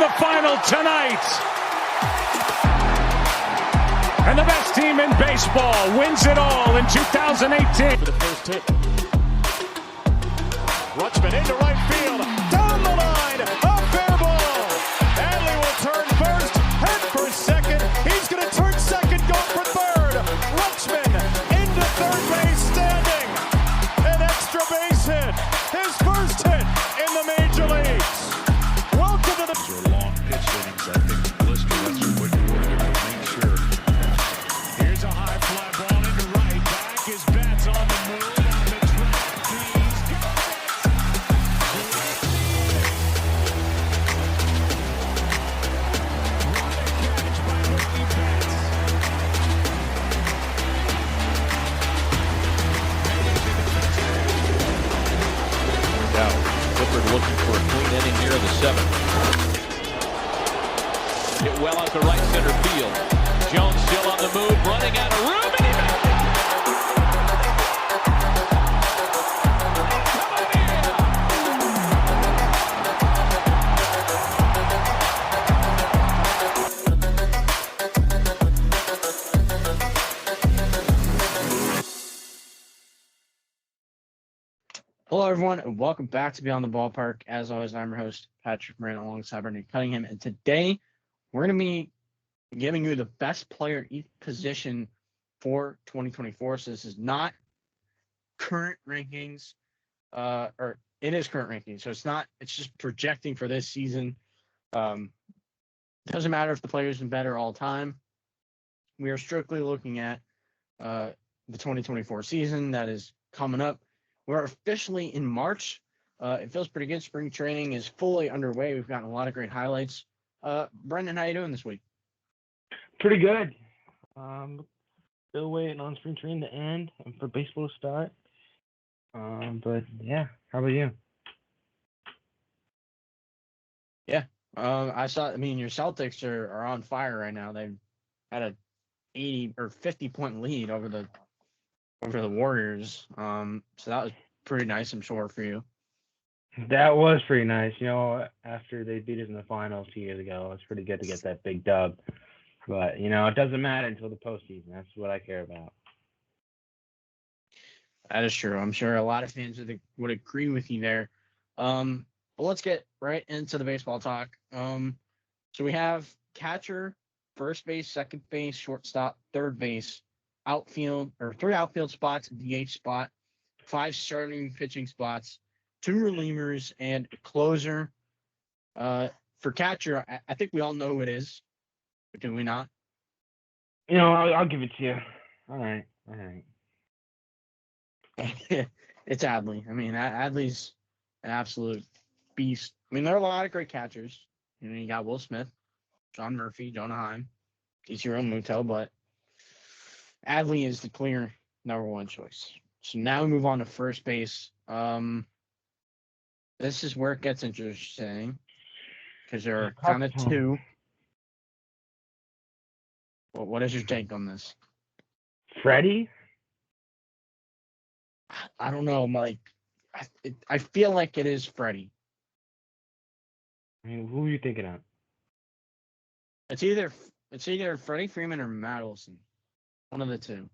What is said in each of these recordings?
the final tonight. And the best team in baseball wins it all in 2018. For the first hit. Rutschman into right field. Down the line. A fair ball. Adley will turn first. Head for second. He's going to turn second. Go for third. Rutschman into third base standing. An extra base hit. His first hit in the major leagues. Welcome to the... Those are long pitch innings. I think Blister, that's what you were to make sure. Here's a high fly ball into right. Back his bat's on the move. On the track. He's got catch by Mookie Betts. Now, Clifford looking for a clean inning here in the seventh. Hit well out to right center field. Jones still on the move, running out of room, and he made it! Hello, everyone, and welcome back to Beyond the Ballpark. As always, I'm your host, Patrick Moran, alongside Brendan Cunningham. And today, we're going to be giving you the best player at each position for 2024. So this is not current rankings, or it is current rankings. So it's just projecting for this season. It doesn't matter if the player's been better all time. We are strictly looking at the 2024 season that is coming up. We're officially in March. It feels pretty good. Spring training is fully underway. We've gotten a lot of great highlights. Brendan, how you doing this week? Pretty good. Still waiting on spring training to end and for baseball to start. But yeah, how about you? Yeah. Your Celtics are on fire right now. They've had a 80 or 50-point lead over the Warriors. So that was pretty nice, I'm sure, for you. That was pretty nice. You know, after they beat us in the finals 2 years ago, it's pretty good to get that big dub. But, you know, it doesn't matter until the postseason. That's what I care about. That is true. I'm sure a lot of fans would agree with you there. But let's get right into the baseball talk. So we have catcher, first base, second base, shortstop, third base, outfield, or 3 outfield spots, DH spot, 5 starting pitching spots, 2 relievers, and a closer. For catcher, I think we all know who it is. Do we not? You know, I'll give it to you. All right. It's Adley. I mean, Adley's an absolute beast. I mean, there are a lot of great catchers. You know, you got Will Smith, John Murphy, Jonah Heim, Ichiro Muto, but Adley is the clear number 1 choice. So now we move on to first base. This is where it gets interesting because there are kind of 2. Well, what is your take on this? Freddie? I don't know, Mike. I feel like it is Freddie. I mean, who are you thinking of? It's either Freddie Freeman or Matt Olson. One of the 2.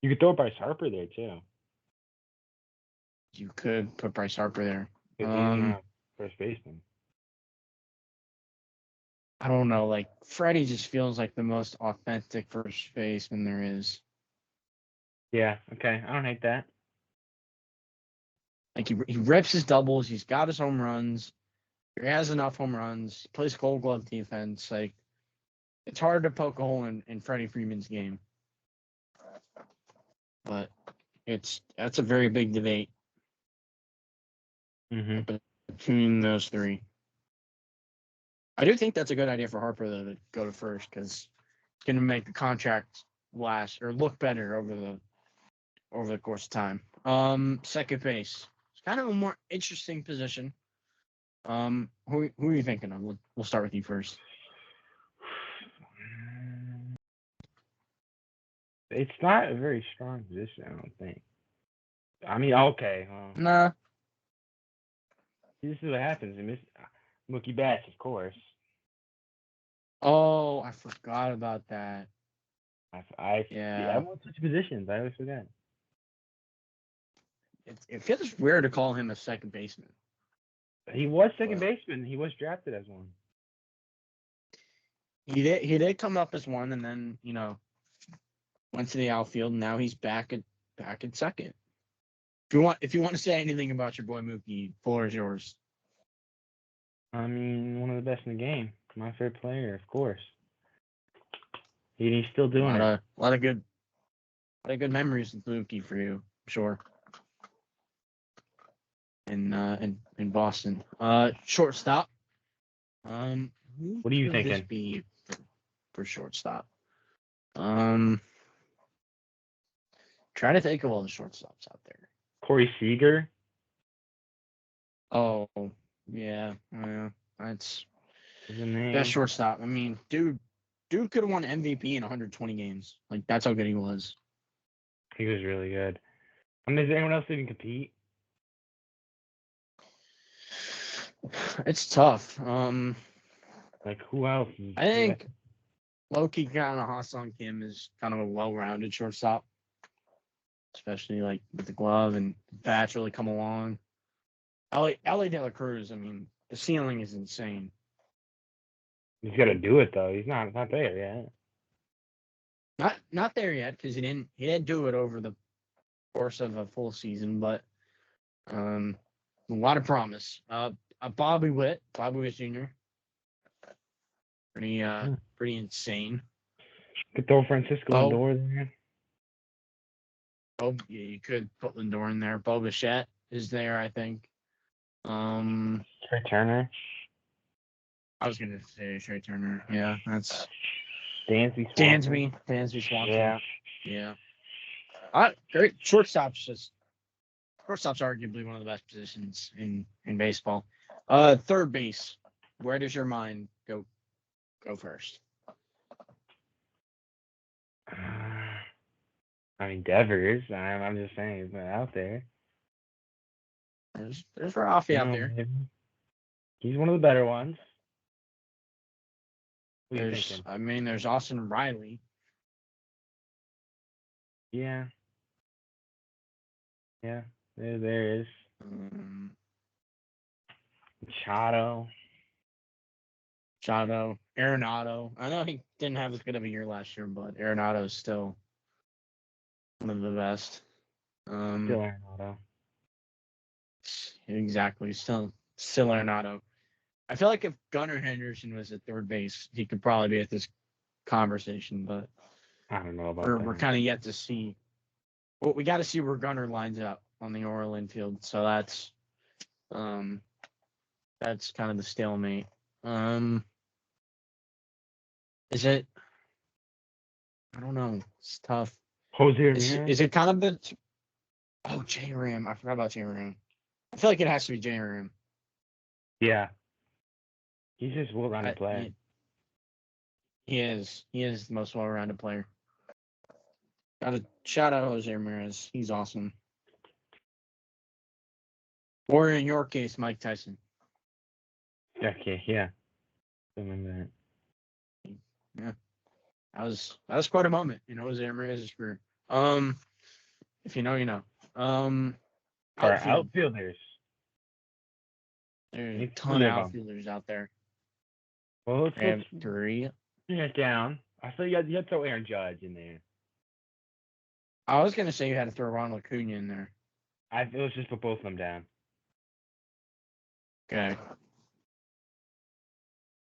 You could throw Bryce Harper there, too. You could put Bryce Harper there. He's not first baseman. I don't know. Like, Freddie just feels like the most authentic first baseman there is. Yeah, okay. I don't hate that. Like, he rips his doubles. He's got his home runs. He has enough home runs. He plays Gold Glove defense. Like, it's hard to poke a hole in Freddie Freeman's game. But that's a very big debate between those 3. I do think that's a good idea for Harper, though, to go to first because it's going to make the contract last or look better over the course of time. Second base. It's kind of a more interesting position. Who are you thinking of? We'll start with you first. It's not a very strong position, I don't think. I mean, okay. Nah. This is what happens. Mookie Betts, of course. Oh, I forgot about that. I Yeah. want to switch positions. I always forget. It feels weird to call him a second baseman. He was second Well, baseman. He was drafted as one. he did come up as one, and then went to the outfield. And now he's back at second. If you want to say anything about your boy Mookie, floor is yours. I mean, one of the best in the game. My favorite player, of course. He's still doing it. A lot of good memories with Mookie for you, I'm sure. In Boston. Shortstop. Who What are you could this thinking? be for shortstop? Try to think of all the shortstops out there. Corey Seager. Oh, yeah. That's Is the name. best shortstop. I mean, dude could have won MVP in 120 games. Like, that's how good he was. He was really good. I mean, is there anyone else that can compete? It's tough. Like, who else? I think Loki kind of Ha-Seong Kim is kind of a well-rounded shortstop, especially like with the glove and bats really come along. Ellie De La Cruz, I mean, the ceiling is insane. He's got to do it though. He's not there yet. Not there yet because he didn't do it over the course of a full season, but a lot of promise. Bobby Witt Jr. Pretty insane. Could throw Francisco Oh. Lindor there. Oh, yeah, you could put Lindor in there. Bo Bichette is there, I think. Trey Turner. I was gonna say Trey Turner. Yeah, that's Dansby Swanson. Dansby Swanson. Yeah. Yeah. Great shortstop's arguably one of the best positions in baseball. Third base. Where does your mind go first? I mean, Devers. I'm just saying, he's not out there. There's Rafi out there. Maybe. He's one of the better ones. What are you thinking? There's Austin Riley. Yeah. Yeah, there is. Machado. Arenado. I know he didn't have as good of a year last year, but Arenado is still one of the best. Still Arenado. Exactly. Still Arenado. I feel like if Gunnar Henderson was at third base, he could probably be at this conversation, but I don't know about we're kind of yet to see. Well, we got to see where Gunnar lines up on the Oriole infield. So that's kind of the stalemate. Is it? I don't know. It's tough. Jose Ramirez? Is it kind of the? Oh, J-Ram. I forgot about J-Ram. I feel like it has to be J-Ram. Yeah. He's just a well-rounded player. He is. He is the most well-rounded player. Got to shout out Jose Ramirez. He's awesome. Or in your case, Mike Tyson. Okay, yeah. Remember that. Yeah. That was quite a moment, Jose Ramirez's career. If you know, you know. For outfielders. There's a ton of outfielders out there. Well, We have three. bring it down. I thought you had to throw Aaron Judge in there. I was gonna say you had to throw Ronald Acuna in there. Let's just put both of them down. Okay.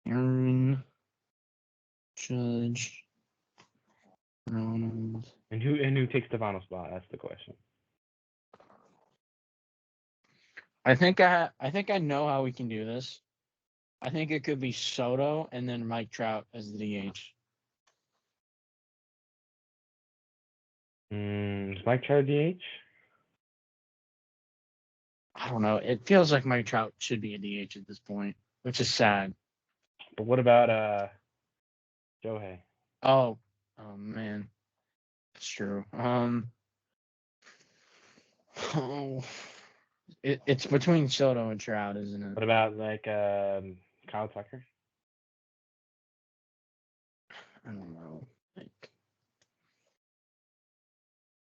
Aaron Judge. Ronald. And who takes Stefano's spot? That's the question. I think I know how we can do this. I think it could be Soto and then Mike Trout as the DH. Is Mike Trout DH? I don't know. It feels like Mike Trout should be a DH at this point, which is sad. But what about Shohei? Oh man, that's true. It's between Soto and Trout, isn't it? What about like Kyle Tucker? I don't know. Like,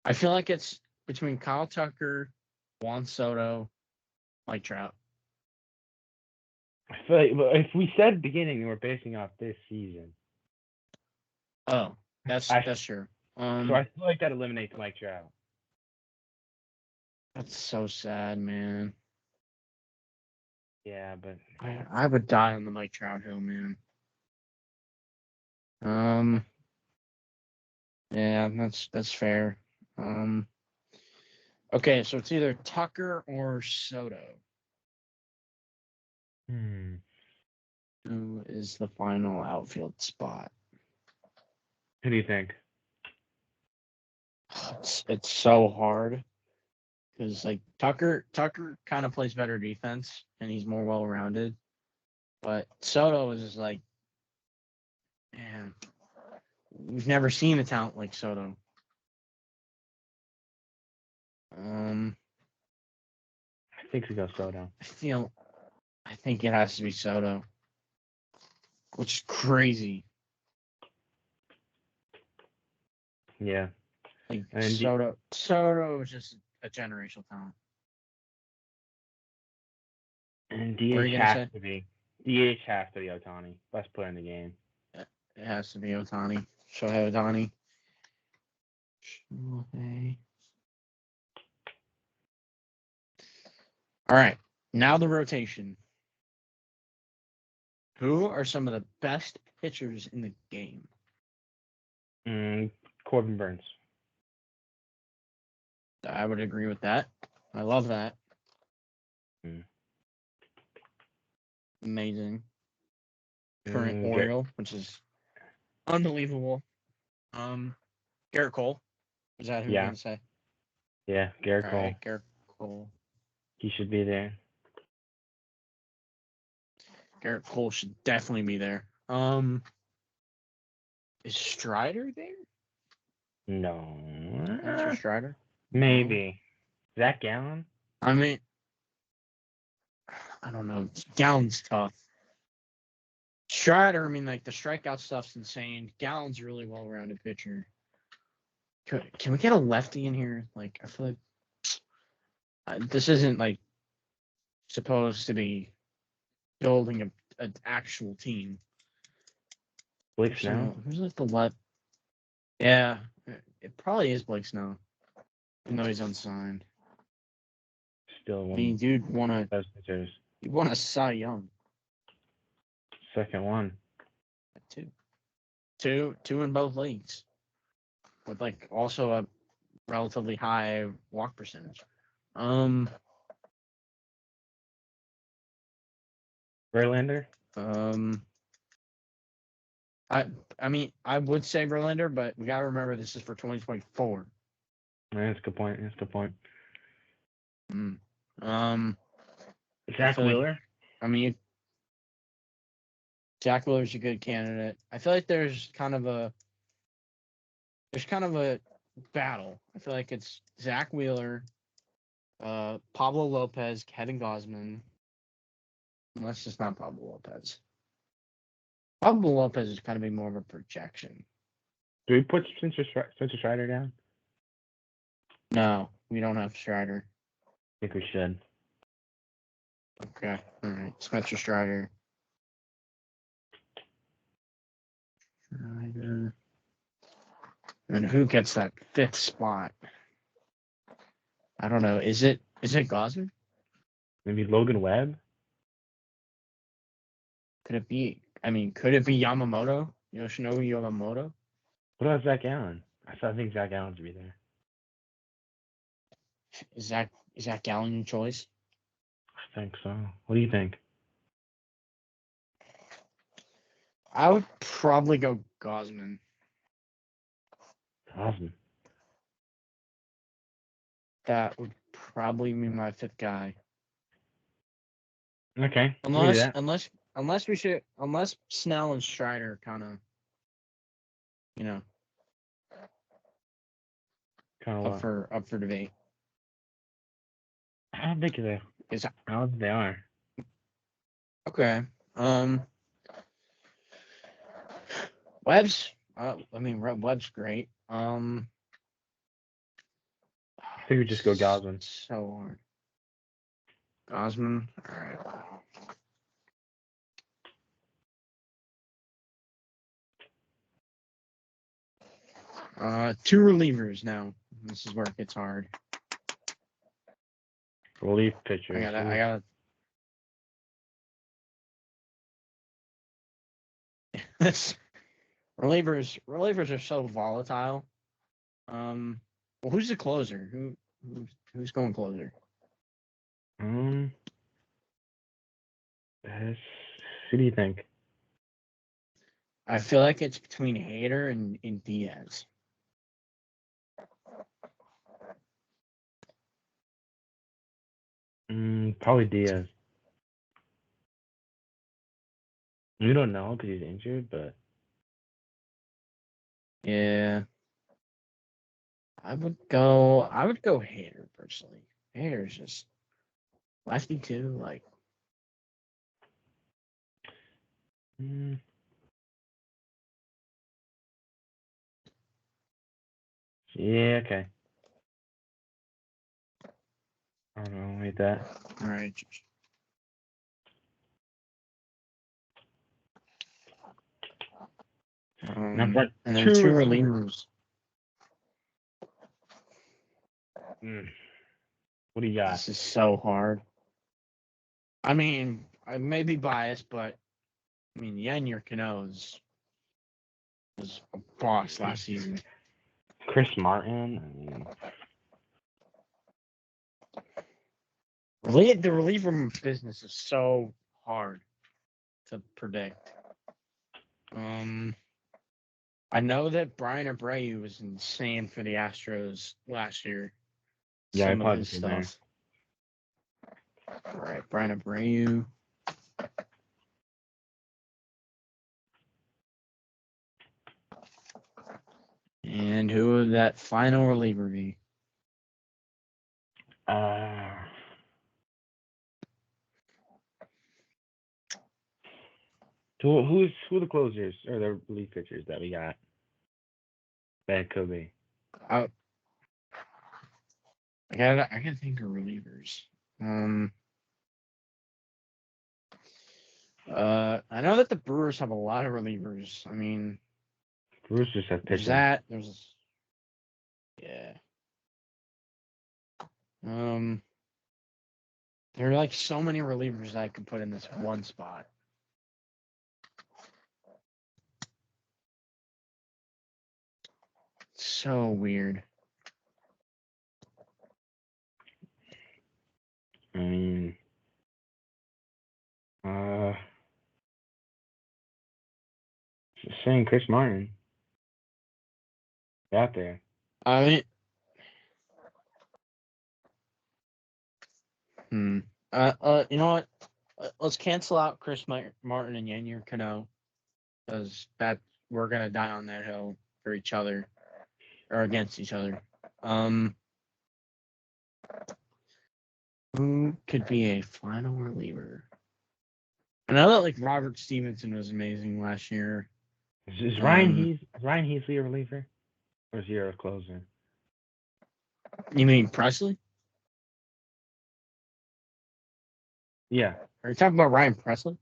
I feel like it's between Kyle Tucker, Juan Soto, Mike Trout. I feel like if we said at the beginning we're basing off this season, Oh, that's I- true. so I feel like that eliminates Mike Trout. That's so sad, man. Yeah, but I would die on the Mike Trout hill, man. Yeah, that's fair. Okay, so it's either Tucker or Soto. Who is the final outfield spot? who do you think? It's so hard because like Tucker kind of plays better defense and he's more well rounded, but Soto is just like, man, we've never seen a talent like Soto. I think we go Soto. I think it has to be Soto, which is crazy. Yeah. Like And Soto is just a generational talent. And What are you DH gonna has say? to be. DH has to be Ohtani. Best player in the game. It has to be Ohtani. Shohei Ohtani. Shohei. All right. Now the rotation. Who are some of the best pitchers in the game? Corbin Burns. I would agree with that. I love that. Amazing. Current Oriole, which is unbelievable. Garrett Cole. Is that who you're gonna say? Yeah, Garrett All Cole. right, Garrett Cole. He should be there. Garrett Cole should definitely be there. Is Strider there? No. Spencer Strider? Maybe. Zach Gallen? I mean, I don't know. Gallen's tough. Strider, I mean, like the strikeout stuff's insane. Gallen's a really well-rounded pitcher. Can we get a lefty in here? Like, I feel like this isn't like supposed to be building an actual team. Blake Snell? Who's like the left? Yeah, it probably is Blake Snell, even though he's unsigned. Still I one mean, of dude the best pitchers. he won a Cy Young. Second one. Two in both leagues, with like also a relatively high walk percentage. Verlander? I mean, I would say Verlander, but we gotta remember this is for 2024. That's a good point. That's a good point. feel Zach like- Wheeler? I mean, Jack Wheeler's a good candidate. I feel like there's kind of a battle. I feel like it's Zach Wheeler, Pablo Lopez, Kevin Gausman. Unless it's not Pablo Lopez. Pablo Lopez is kind of be more of a projection. Do we put Spencer Strider down? No, we don't have Strider. I think we should. Okay, all right. Spencer Strider. Strider. And who gets that fifth spot? I don't know. Is it Gausman? Maybe Logan Webb? Could it be? I mean, could it be Yamamoto? Yoshinobu Yamamoto? What about Zach Allen? I think Zach Allen should be there. Is that Gallen your choice? I think so. What do you think? I would probably go Gausman. Awesome. That would probably be my fifth guy. Okay. we can do that. Unless Snell and Strider kind of, Kind of up for debate. I don't think they. Is- I don't think they are. Okay. Webb's. Webb's great. I think we just go Gosman. So hard. Gosman. All right. Two relievers now. This is where it gets hard. Relief pitchers. I got. This relievers are so volatile. Well, who's the closer? Who's going closer? Who do you think? I feel like it's between Hader and Diaz. Probably Diaz. We don't know because he's injured, but Yeah. I would go Hader personally. Hader's just lefty too, like yeah, okay. I don't know, wait that. all right. Number and then two two relievers. relievers. What do you got? This is so hard. I mean, I may be biased, but I mean, Yennier Cano was a boss last season. Chris Martin. The reliever business is so hard to predict. I know that Brian Abreu was insane for the Astros last year. Yeah, Some I of his probably did stuff. All right, Brian Abreu. And who would that final reliever be? Who are the closers or the relief pitchers that we got? That could be. I gotta think of relievers. I know that the Brewers have a lot of relievers. I mean, Bruce just have there's pitching. that. Yeah. There are like so many relievers I could put in this one spot. So weird. I mean, saying Chris Martin. Out there. I mean, you know what? Let's cancel out Chris Martin and Yennier Cano, because we're gonna die on that hill for each other or against each other. Who could be a final reliever? I know that like Robert Stevenson was amazing last year. Is Ryan Heasley a reliever? Or is he a closer? You mean Presley? Yeah. Are you talking about Ryan Presley?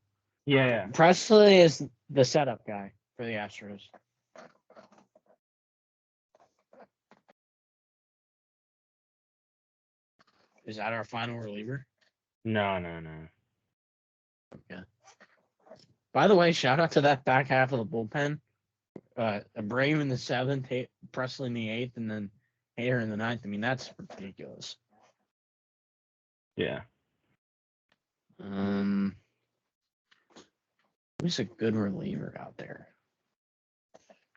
Yeah. Presley is the setup guy for the Astros. Is that our final reliever? No. Okay. By the way, shout out to that back half of the bullpen. Abreu in the 7th, Presley in the 8th, and then Hader in the 9th. I mean, that's ridiculous. Yeah. Who's a good reliever out there?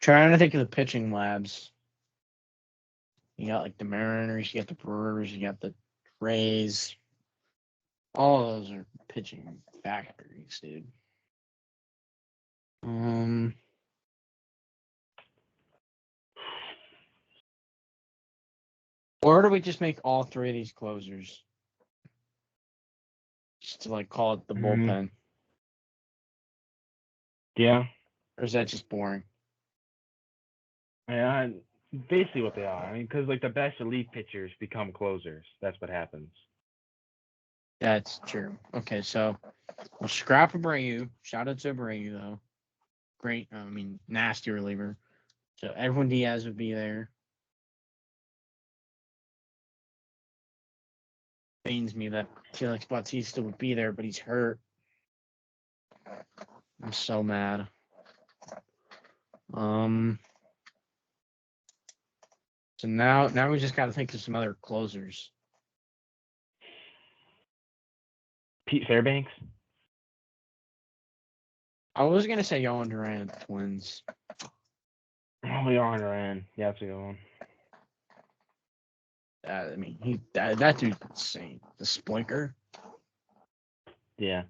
Trying to think of the pitching labs. You got like the Mariners, you got the Brewers, you got the Rays. All of those are pitching factories, dude. Or do we just make all three of these closers? Just to like call it the bullpen. Yeah. Or is that just boring? Yeah, basically what they are. I mean, because like the best elite pitchers become closers. That's what happens. That's true. Okay, so we'll scrap Abreu. Shout out to Abreu though. Great. I mean, nasty reliever. So Edwin Diaz would be there. Pains me that Felix Bautista would be there, but he's hurt. I'm so mad. So now we just got to think of some other closers. Pete Fairbanks. I was gonna say Yohan Duran, Twins. Oh, Yohan Duran. Yeah, that's a good one. I mean, that dude's insane. The Splinker. Yeah.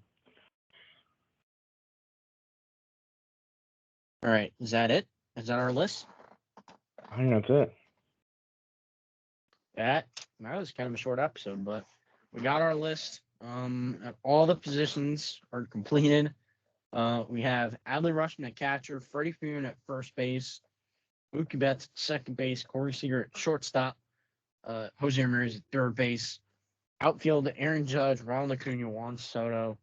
All right, is that it? Is that our list? I think that's it. That was kind of a short episode, but we got our list. All the positions are completed. We have Adley Rutschman at catcher, Freddie Freeman at first base, Mookie Betts at second base, Corey Seager at shortstop, Jose Ramirez at third base, outfield Aaron Judge, Ronald Acuna, Juan Soto,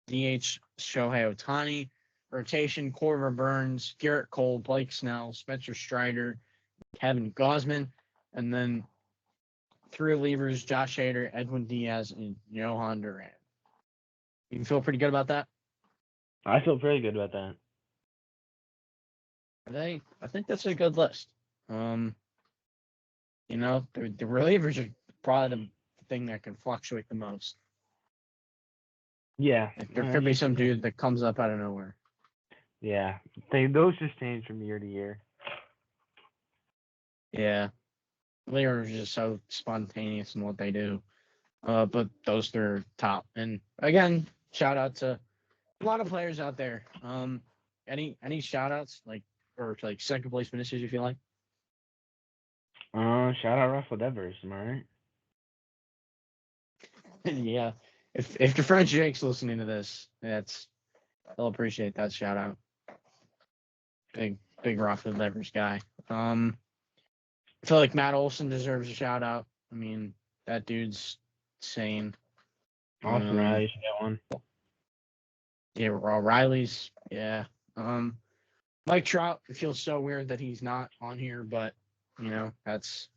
DH Shohei Ohtani, rotation Corbin Burns, Garrett Cole, Blake Snell, Spencer Strider, Kevin Gausman, and then three relievers, Josh Hader, Edwin Diaz, and Yohan Duran. You feel pretty good about that? I feel pretty good about that. I think that's a good list. The relievers are probably the thing that can fluctuate the most. Yeah. Like, there could be some dude that comes up out of nowhere. Yeah. Those just change from year to year. Yeah. They are just so spontaneous in what they do. But those three are top. And again, shout out to a lot of players out there. Any shout outs or second place finishers you feel like? Shout out Russell Devers, am I right? Yeah. If your friend Jake's listening to this, he'll appreciate that shout out. Big Russell Devers guy. I feel like Matt Olson deserves a shout out. I mean, that dude's insane. Austin Riley should get one. Yeah, Riley's. Yeah. Mike Trout, it feels so weird that he's not on here, but that's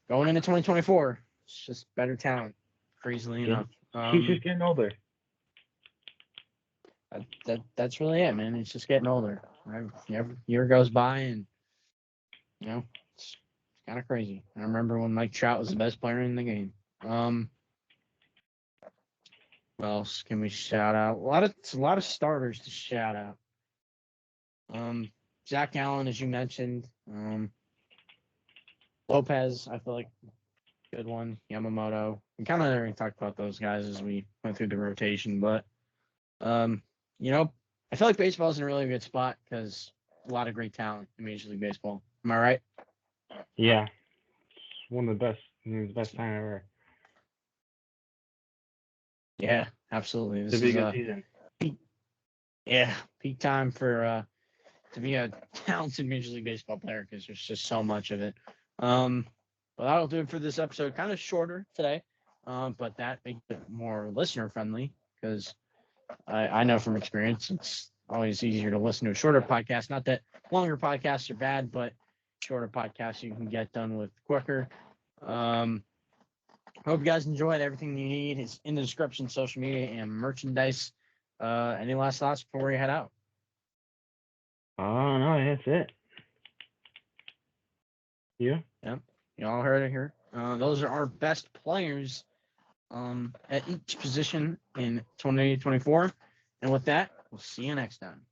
going into 2024. It's just better talent, crazily enough. He's just getting older. That's really it, man. It's just getting older. Every year goes by, and it's kind of crazy. I remember when Mike Trout was the best player in the game. What else can we shout out? A lot of starters to shout out. Zach Allen, as you mentioned. Lopez, I feel like good one. Yamamoto. We kind of already talked about those guys as we went through the rotation, but I feel like baseball's in a really good spot because a lot of great talent in Major League Baseball. Am I right? Yeah. It's one of the best. The best time ever. Yeah, absolutely. This It's a is good season. peak time for to be a talented Major League Baseball player because there's just so much of it. But that'll do it for this episode. Kind of shorter today, but that makes it more listener friendly because I know from experience it's always easier to listen to a shorter podcast. Not that longer podcasts are bad, but shorter podcasts you can get done with quicker. Hope you guys enjoyed. Everything you need is in the description, social media and merchandise. Any last thoughts before we head out? Oh, no, that's it. Yeah? Yep. You all heard it here. Those are our best players at each position in 2024. And with that, we'll see you next time.